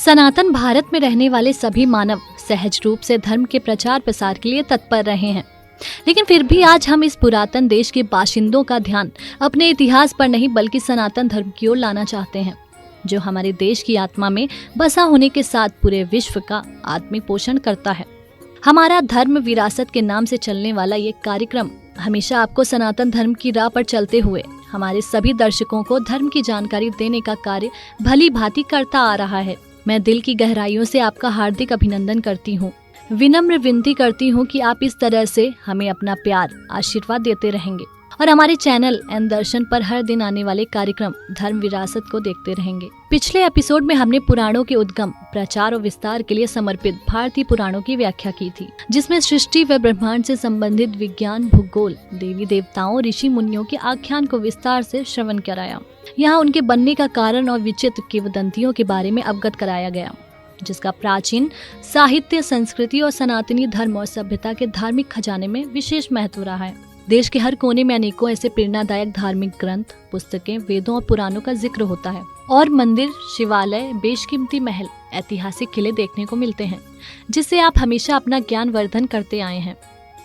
सनातन भारत में रहने वाले सभी मानव सहज रूप से धर्म के प्रचार प्रसार के लिए तत्पर रहे हैं, लेकिन फिर भी आज हम इस पुरातन देश के बाशिंदों का ध्यान अपने इतिहास पर नहीं बल्कि सनातन धर्म की ओर लाना चाहते हैं, जो हमारे देश की आत्मा में बसा होने के साथ पूरे विश्व का आत्मिक पोषण करता है। हमारा धर्म विरासत के नाम से चलने वाला ये कार्यक्रम हमेशा आपको सनातन धर्म की राह पर चलते हुए हमारे सभी दर्शकों को धर्म की जानकारी देने का कार्य भली भांति करता आ रहा है। मैं दिल की गहराइयों से आपका हार्दिक अभिनंदन करती हूँ। विनम्र विनती करती हूँ कि आप इस तरह से हमें अपना प्यार आशीर्वाद देते रहेंगे और हमारे चैनल एन दर्शन पर हर दिन आने वाले कार्यक्रम धर्म विरासत को देखते रहेंगे। पिछले एपिसोड में हमने पुराणों के उद्गम, प्रचार और विस्तार के लिए समर्पित भारतीय पुराणों की व्याख्या की थी, जिसमें सृष्टि व ब्रह्मांड से संबंधित विज्ञान, भूगोल, देवी देवताओं, ऋषि मुनियों के आख्यान को विस्तार से श्रवण कराया। यहाँ उनके बनने का कारण और विचित्र किंवदंतियों के बारे में अवगत कराया गया, जिसका प्राचीन साहित्य, संस्कृति और सनातनी धर्म और सभ्यता के धार्मिक खजाने में विशेष महत्व रहा है। देश के हर कोने में अनेकों ऐसे प्रेरणादायक धार्मिक ग्रंथ, पुस्तकें, वेदों और पुराणों का जिक्र होता है और मंदिर, शिवालय, बेशकीमती महल, ऐतिहासिक किले देखने को मिलते हैं, जिससे आप हमेशा अपना ज्ञान वर्धन करते आए हैं।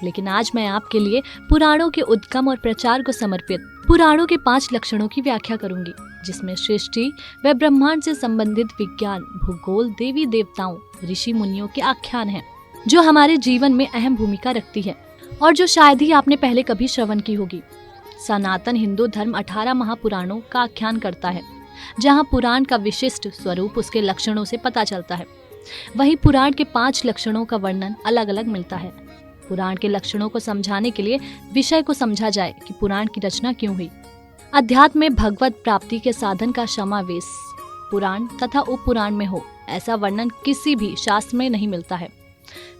लेकिन आज मैं आपके लिए पुराणों के उद्गम और प्रचार को समर्पित पुराणों के 5 लक्षणों की व्याख्या करूंगी, जिसमें सृष्टि व ब्रह्मांड से संबंधित विज्ञान, भूगोल, देवी देवताओं, ऋषि मुनियों के आख्यान हैं, जो हमारे जीवन में अहम भूमिका रखती है और जो शायद ही आपने पहले कभी श्रवण की होगी। सनातन हिंदू धर्म 18 महापुराणों का आख्यान करता है, जहाँ पुराण का विशिष्ट स्वरूप उसके लक्षणों से पता चलता है। वहीं पुराण के 5 लक्षणों का वर्णन अलग अलग मिलता है। पुराण के लक्षणों को समझाने के लिए विषय को समझा जाए कि पुराण की रचना क्यों हुई। अध्यात्म में भगवत प्राप्ति के साधन का समावेश पुराण तथा उपपुराण में हो, ऐसा वर्णन किसी भी शास्त्र में नहीं मिलता है।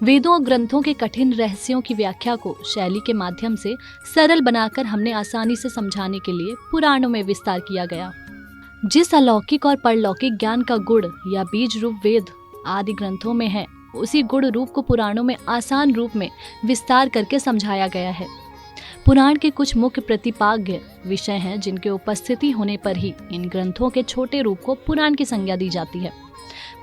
वेदों और ग्रंथों के कठिन रहस्यों की व्याख्या को शैली के माध्यम से सरल बनाकर हमने आसानी से समझाने के लिए पुराणों में विस्तार किया गया। जिस अलौकिक और परलौकिक ज्ञान का गुण या बीज रूप वेद आदि ग्रंथों में है, उसी गुण रूप को पुराणों में आसान रूप में विस्तार करके समझाया गया है। पुराण के कुछ मुख्य प्रतिपाद्य विषय हैं, जिनके उपस्थिति होने पर ही इन ग्रंथों के छोटे रूप को पुराण की संज्ञा दी जाती है।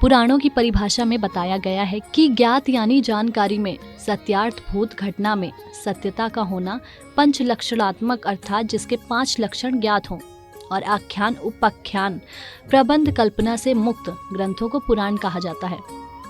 पुराणों की परिभाषा में बताया गया है कि ज्ञात यानी जानकारी में सत्यार्थ भूत घटना में सत्यता का होना, पंच लक्षणात्मक अर्थात जिसके 5 लक्षण ज्ञात हों, और आख्यान, उपाख्यान, प्रबंध, कल्पना से मुक्त ग्रंथों को पुराण कहा जाता है।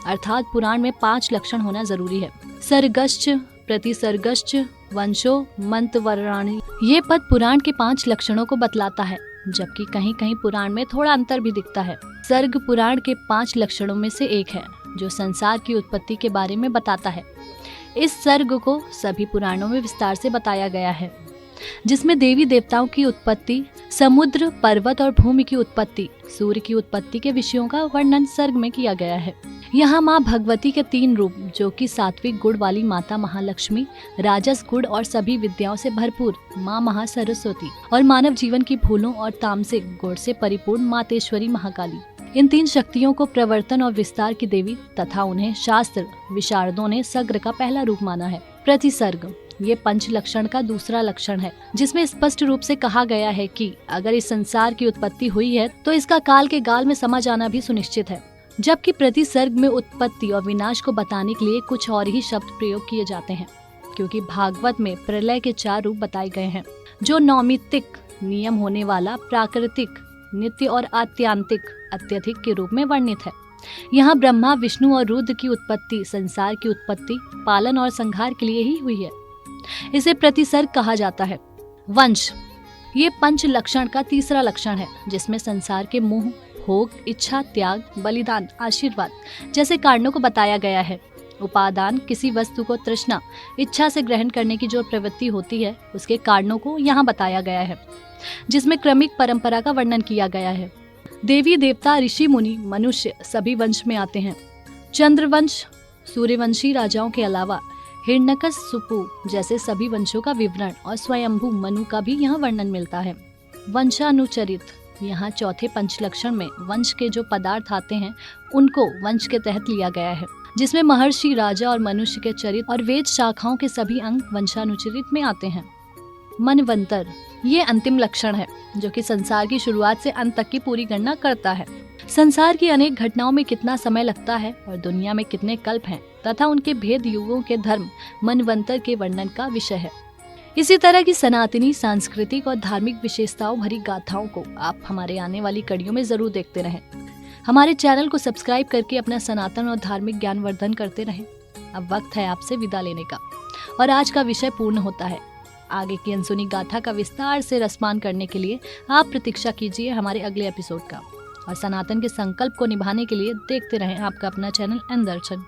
अर्थात पुराण में 5 लक्षण होना जरूरी है। सर्गश्च, प्रतिसर्गश्च, वंशो, मंतवर्णानि। ये पद पुराण के 5 लक्षणों को बतलाता है, जबकि कहीं कहीं पुराण में थोड़ा अंतर भी दिखता है। सर्ग पुराण के 5 लक्षणों में से एक है, जो संसार की उत्पत्ति के बारे में बताता है। इस सर्ग को सभी पुराणों में विस्तार से बताया गया है, जिसमें देवी देवताओं की उत्पत्ति, समुद्र, पर्वत और भूमि की उत्पत्ति, सूर्य की उत्पत्ति के विषयों का वर्णन सर्ग में किया गया है। यहाँ माँ भगवती के 3 रूप, जो कि सात्विक गुण वाली माता महालक्ष्मी, राजस गुण और सभी विद्याओं से भरपूर माँ महासरस्वती और मानव जीवन की भूलों और तामसिक गुण से परिपूर्ण मातेश्वरी महाकाली, इन 3 शक्तियों को प्रवर्तन और विस्तार की देवी तथा उन्हें शास्त्र विशारदों ने सग्र का पहला रूप माना है। प्रतिसर्ग ये पंच लक्षण का दूसरा लक्षण है, जिसमें स्पष्ट रूप से कहा गया है कि अगर इस संसार की उत्पत्ति हुई है तो इसका काल के गाल में समा जाना भी सुनिश्चित है। जबकि प्रतिसर्ग में उत्पत्ति और विनाश को बताने के लिए कुछ और ही शब्द प्रयोग किए जाते हैं, क्योंकि भागवत में प्रलय के 4 रूप बताए गए हैं, जो नौमित्तिक नियम होने वाला, प्राकृतिक, नित्य और आत्यांतिक अत्यधिक के रूप में वर्णित है। यहाँ ब्रह्मा, विष्णु और रुद्र की उत्पत्ति संसार की उत्पत्ति, पालन और संहार के लिए ही हुई है। इसे प्रतिसर्ग कहा जाता है। वंश ये पंच लक्षण का तीसरा लक्षण है, जिसमें संसार के मोह, भोग, इच्छा, त्याग, बलिदान, आशीर्वाद जैसे कारणों को बताया गया है। उपादान किसी वस्तु को तृष्णा, इच्छा से ग्रहण करने की जो प्रवृत्ति होती है, उसके कारणों को यहाँ बताया गया है, जिसमें क्रमिक परंपरा का वर्णन किया गया है। देवी देवता, ऋषि मुनि, मनुष्य सभी वंश में आते हैं। चंद्रवंश सूर्यवंशी राजाओं के अलावा हिरण्यकश, सुपु जैसे सभी वंशों का विवरण और स्वयंभू मनु का भी यहाँ वर्णन मिलता है। वंशानुचरित यहाँ चौथे पंचलक्षण में वंश के जो पदार्थ आते हैं, उनको वंश के तहत लिया गया है, जिसमें महर्षि, राजा और मनुष्य के चरित्र और वेद शाखाओं के सभी अंग वंशानुचरित में आते हैं। मनवंतर ये अंतिम लक्षण है, जो कि संसार की शुरुआत से अंत तक की पूरी गणना करता है। संसार की अनेक घटनाओं में कितना समय लगता है और दुनिया में कितने कल्प हैं तथा उनके भेद युगों के धर्म मनवंतर के वर्णन का विषय है। इसी तरह की सनातनी सांस्कृतिक और धार्मिक विशेषताओं भरी गाथाओं को आप हमारे आने वाली कड़ियों में जरूर देखते रहें। हमारे चैनल को सब्सक्राइब करके अपना सनातन और धार्मिक ज्ञानवर्धन करते रहें। अब वक्त है आपसे विदा लेने का और आज का विषय पूर्ण होता है। आगे की अनसुनी गाथा का विस्तार से रसपान करने के लिए आप प्रतीक्षा कीजिए हमारे अगले एपिसोड का और सनातन के संकल्प को निभाने के लिए देखते रहें आपका अपना चैनल एन दर्शन।